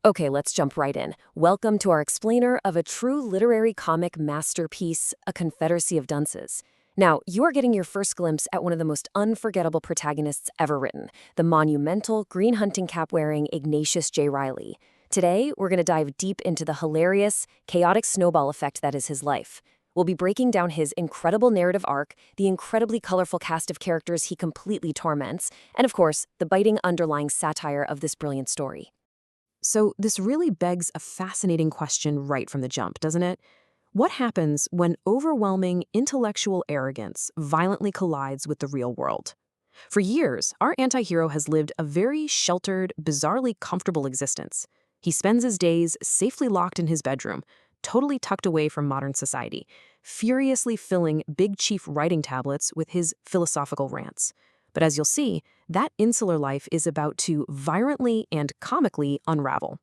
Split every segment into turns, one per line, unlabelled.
Okay, let's jump right in. Welcome to our explainer of a true literary comic masterpiece, A Confederacy of Dunces. Now, you are getting your first glimpse at one of the most unforgettable protagonists ever written, the monumental green hunting cap wearing Ignatius J. Reilly. Today, we're going to dive deep into the hilarious, chaotic snowball effect that is his life. We'll be breaking down his incredible narrative arc, the incredibly colorful cast of characters he completely torments, and of course, the biting underlying satire of this brilliant story. So this really begs a fascinating question right from the jump, doesn't it? What happens when overwhelming intellectual arrogance violently collides with the real world? For years, our anti-hero has lived a very sheltered, bizarrely comfortable existence. He spends his days safely locked in his bedroom, totally tucked away from modern society, furiously filling Big Chief writing tablets with his philosophical rants. But as you'll see, that insular life is about to violently and comically unravel.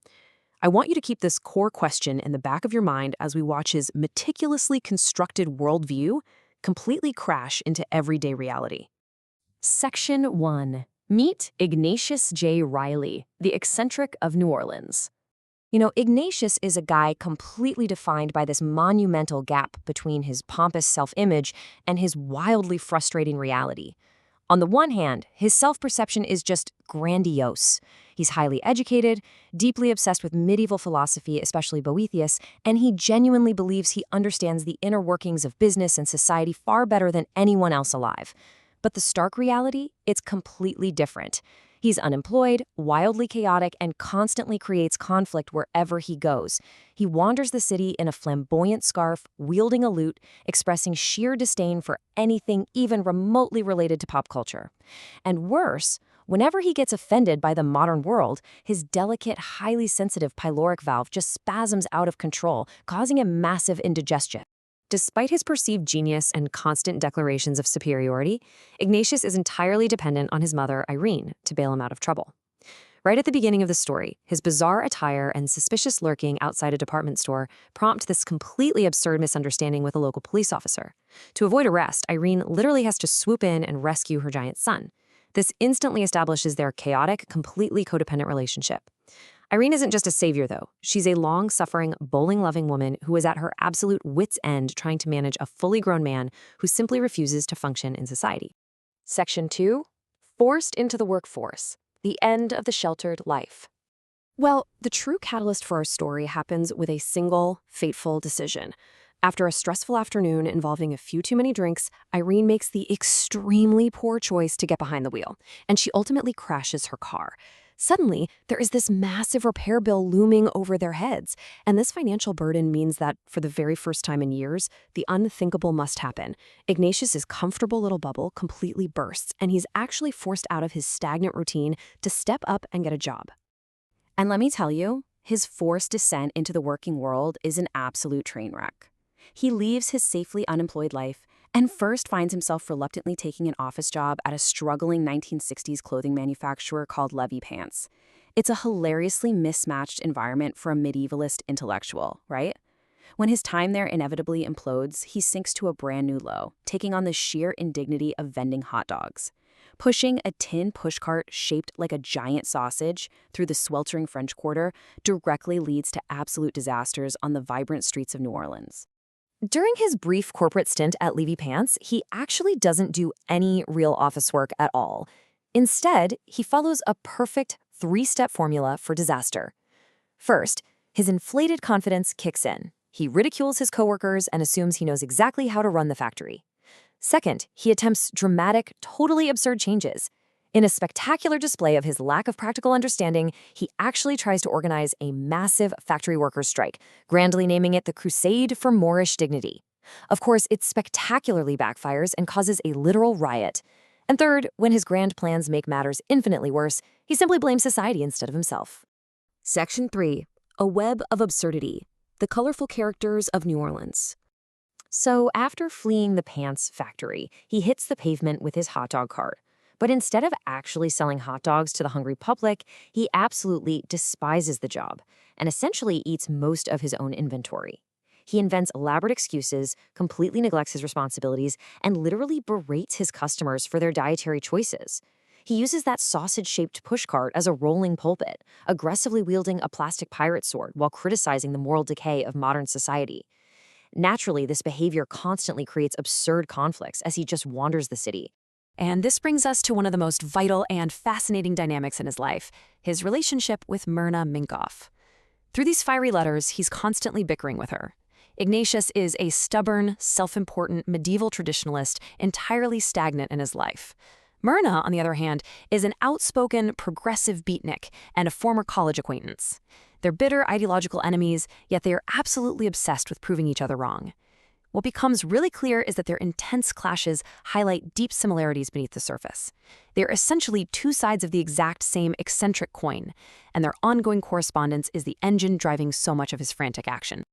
I want you to keep this core question in the back of your mind as we watch his meticulously constructed worldview completely crash into everyday reality. Section 1. Meet Ignatius J. Reilly, the eccentric of New Orleans. Ignatius is a guy completely defined by this monumental gap between his pompous self-image and his wildly frustrating reality. On the one hand, his self-perception is just grandiose. He's highly educated, deeply obsessed with medieval philosophy, especially Boethius, and he genuinely believes he understands the inner workings of business and society far better than anyone else alive. But the stark reality, it's completely different. He's unemployed, wildly chaotic, and constantly creates conflict wherever he goes. He wanders the city in a flamboyant scarf, wielding a lute, expressing sheer disdain for anything even remotely related to pop culture. And worse, whenever he gets offended by the modern world, his delicate, highly sensitive pyloric valve just spasms out of control, causing him massive indigestion. Despite his perceived genius and constant declarations of superiority, Ignatius is entirely dependent on his mother, Irene, to bail him out of trouble. Right at the beginning of the story, his bizarre attire and suspicious lurking outside a department store prompt this completely absurd misunderstanding with a local police officer. To avoid arrest, Irene literally has to swoop in and rescue her giant son. This instantly establishes their chaotic, completely codependent relationship. Irene isn't just a savior, though. She's a long-suffering, bowling-loving woman who is at her absolute wit's end trying to manage a fully grown man who simply refuses to function in society. Section 2. Forced into the workforce. The end of the sheltered life. Well, the true catalyst for our story happens with a single, fateful decision. After a stressful afternoon involving a few too many drinks, Irene makes the extremely poor choice to get behind the wheel, and she ultimately crashes her car. Suddenly, there is this massive repair bill looming over their heads, and this financial burden means that, for the very first time in years, the unthinkable must happen. Ignatius's comfortable little bubble completely bursts, and he's actually forced out of his stagnant routine to step up and get a job. And let me tell you, his forced descent into the working world is an absolute train wreck. He leaves his safely unemployed life and first finds himself reluctantly taking an office job at a struggling 1960s clothing manufacturer called Levy Pants. It's a hilariously mismatched environment for a medievalist intellectual, right? When his time there inevitably implodes, he sinks to a brand new low, taking on the sheer indignity of vending hot dogs. Pushing a tin pushcart shaped like a giant sausage through the sweltering French Quarter directly leads to absolute disasters on the vibrant streets of New Orleans. During his brief corporate stint at Levy Pants, he actually doesn't do any real office work at all. Instead, he follows a perfect three-step formula for disaster. First, his inflated confidence kicks in. He ridicules his coworkers and assumes he knows exactly how to run the factory. Second, he attempts dramatic, totally absurd changes. In a spectacular display of his lack of practical understanding, he actually tries to organize a massive factory workers' strike, grandly naming it the Crusade for Moorish Dignity. Of course, it spectacularly backfires and causes a literal riot. And third, when his grand plans make matters infinitely worse, he simply blames society instead of himself. Section 3. A Web of Absurdity. The Colorful Characters of New Orleans. So after fleeing the pants factory, he hits the pavement with his hot dog cart. But instead of actually selling hot dogs to the hungry public, he absolutely despises the job and essentially eats most of his own inventory. He invents elaborate excuses, completely neglects his responsibilities, and literally berates his customers for their dietary choices. He uses that sausage-shaped pushcart as a rolling pulpit, aggressively wielding a plastic pirate sword while criticizing the moral decay of modern society. Naturally, this behavior constantly creates absurd conflicts as he just wanders the city. And this brings us to one of the most vital and fascinating dynamics in his life, his relationship with Myrna Minkoff. Through these fiery letters, he's constantly bickering with her. Ignatius is a stubborn, self-important medieval traditionalist entirely stagnant in his life. Myrna, on the other hand, is an outspoken, progressive beatnik and a former college acquaintance. They're bitter ideological enemies, yet they are absolutely obsessed with proving each other wrong. What becomes really clear is that their intense clashes highlight deep similarities beneath the surface. They're essentially two sides of the exact same eccentric coin, and their ongoing correspondence is the engine driving so much of his frantic action.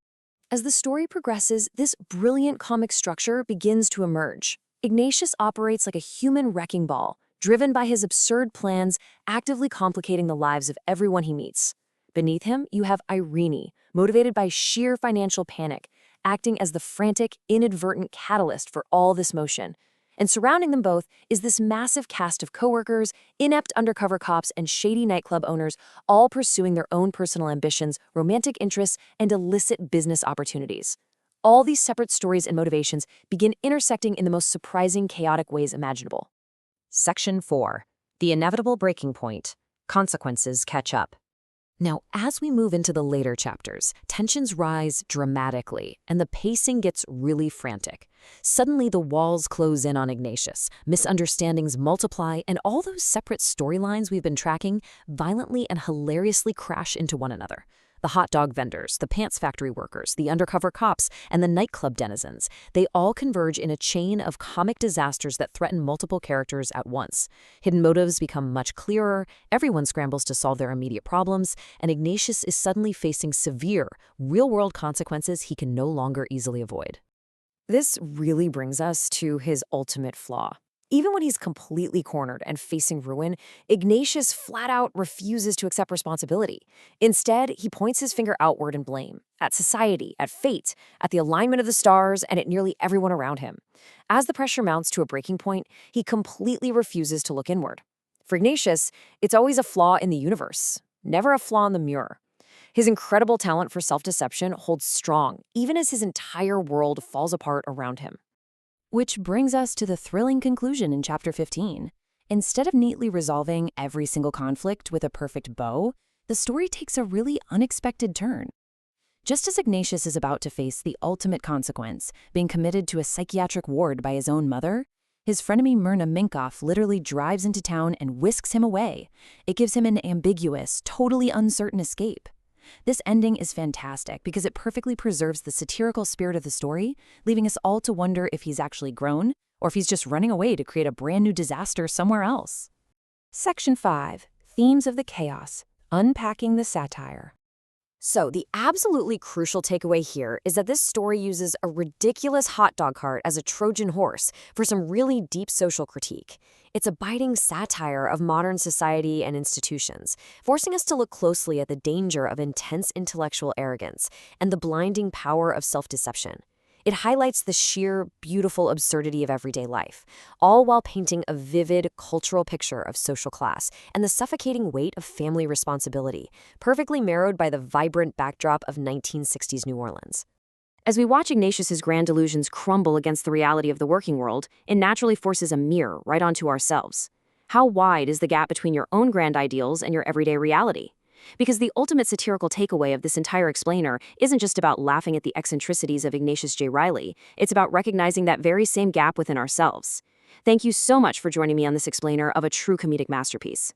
As the story progresses, this brilliant comic structure begins to emerge. Ignatius operates like a human wrecking ball, driven by his absurd plans, actively complicating the lives of everyone he meets. Beneath him, you have Irene, motivated by sheer financial panic, acting as the frantic, inadvertent catalyst for all this motion. And surrounding them both is this massive cast of coworkers, inept undercover cops, and shady nightclub owners, all pursuing their own personal ambitions, romantic interests, and illicit business opportunities. All these separate stories and motivations begin intersecting in the most surprising, chaotic ways imaginable. Section 4. The inevitable breaking point. Consequences catch up. Now, as we move into the later chapters, tensions rise dramatically, and the pacing gets really frantic. Suddenly, the walls close in on Ignatius, misunderstandings multiply, and all those separate storylines we've been tracking violently and hilariously crash into one another. The hot dog vendors, the pants factory workers, the undercover cops, and the nightclub denizens, they all converge in a chain of comic disasters that threaten multiple characters at once. Hidden motives become much clearer, everyone scrambles to solve their immediate problems, and Ignatius is suddenly facing severe, real-world consequences he can no longer easily avoid. This really brings us to his ultimate flaw. Even when he's completely cornered and facing ruin, Ignatius flat out refuses to accept responsibility. Instead, he points his finger outward in blame, at society, at fate, at the alignment of the stars, and at nearly everyone around him. As the pressure mounts to a breaking point, he completely refuses to look inward. For Ignatius, it's always a flaw in the universe, never a flaw in the mirror. His incredible talent for self-deception holds strong, even as his entire world falls apart around him. Which brings us to the thrilling conclusion in Chapter 15. Instead of neatly resolving every single conflict with a perfect bow, the story takes a really unexpected turn. Just as Ignatius is about to face the ultimate consequence, being committed to a psychiatric ward by his own mother, his frenemy Myrna Minkoff literally drives into town and whisks him away. It gives him an ambiguous, totally uncertain escape. This ending is fantastic because it perfectly preserves the satirical spirit of the story, leaving us all to wonder if he's actually grown or if he's just running away to create a brand new disaster somewhere else. Section 5. Themes of the Chaos. Unpacking the satire. So, the absolutely crucial takeaway here is that this story uses a ridiculous hot dog cart as a Trojan horse for some really deep social critique. It's a biting satire of modern society and institutions, forcing us to look closely at the danger of intense intellectual arrogance and the blinding power of self-deception. It highlights the sheer, beautiful absurdity of everyday life, all while painting a vivid cultural picture of social class and the suffocating weight of family responsibility, perfectly marrowed by the vibrant backdrop of 1960s New Orleans. As we watch Ignatius's grand delusions crumble against the reality of the working world, it naturally forces a mirror right onto ourselves. How wide is the gap between your own grand ideals and your everyday reality? Because the ultimate satirical takeaway of this entire explainer isn't just about laughing at the eccentricities of Ignatius J. Reilly, it's about recognizing that very same gap within ourselves. Thank you so much for joining me on this explainer of a true comedic masterpiece.